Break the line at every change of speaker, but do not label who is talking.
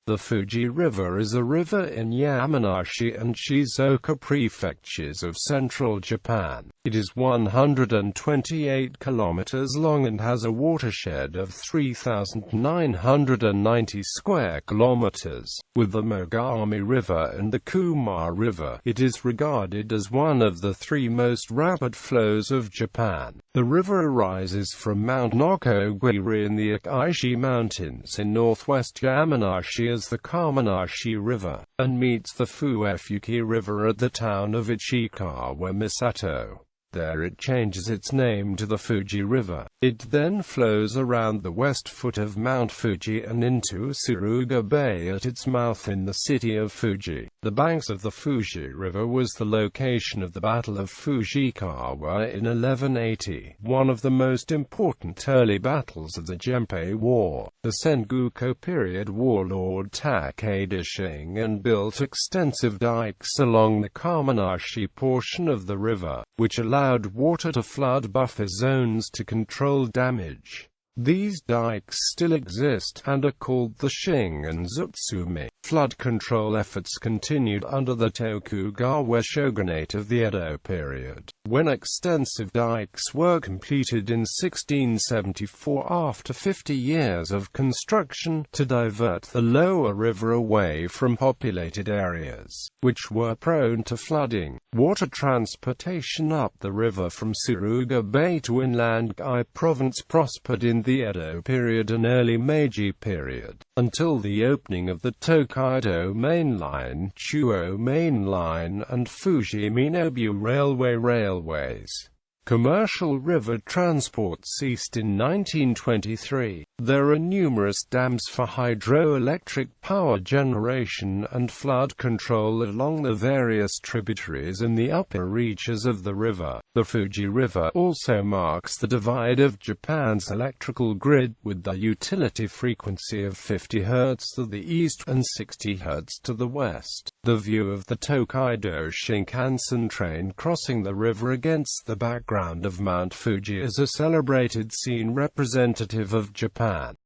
The Fuji River is a river in Yamanashi and Shizuoka Prefectures of central Japan. It is 128 kilometers long and has a watershed of 3,990 square kilometers. With the Mogami River and the Kuma River, it is regarded as one of the three most rapid flows of Japan. The river arises from Mount Nokogiri in the Akaishi Mountains in northwest Yamanashi as the Kamanashi River, and meets the Fuefuki River at the town of Ichikawamisato. There it changes its name to the Fuji River. It then flows around the west foot of Mount Fuji and into Suruga Bay at its mouth in the city of Fuji. The banks of the Fuji River was the location of the Battle of Fujikawa in 1180, one of the most important early battles of the Genpei War. The Sengoku period warlord Takeda Shingen built extensive dikes along the Kamanashi portion of the river, which allowed water to flood buffer zones to control damage. These dikes still exist, and are called the Shingen Zutsumi. Flood control efforts continued under the Tokugawa shogunate of the Edo period, when extensive dikes were completed in 1674 after 50 years of construction, to divert the lower river away from populated areas, which were prone to flooding. Water transportation up the river from Suruga Bay to inland Gai province prospered in the Edo period and early Meiji period, until the opening of the Tokaido Main Line, Chuo Main Line, and Fuji-Minobu railways. Commercial river transport ceased in 1923. There are numerous dams for hydroelectric power generation and flood control along the various tributaries in the upper reaches of the river. The Fuji River also marks the divide of Japan's electrical grid, with the utility frequency of 50 Hz to the east and 60 Hz to the west. The view of the Tokaido Shinkansen train crossing the river against the background of Mount Fuji is a celebrated scene representative of Japan.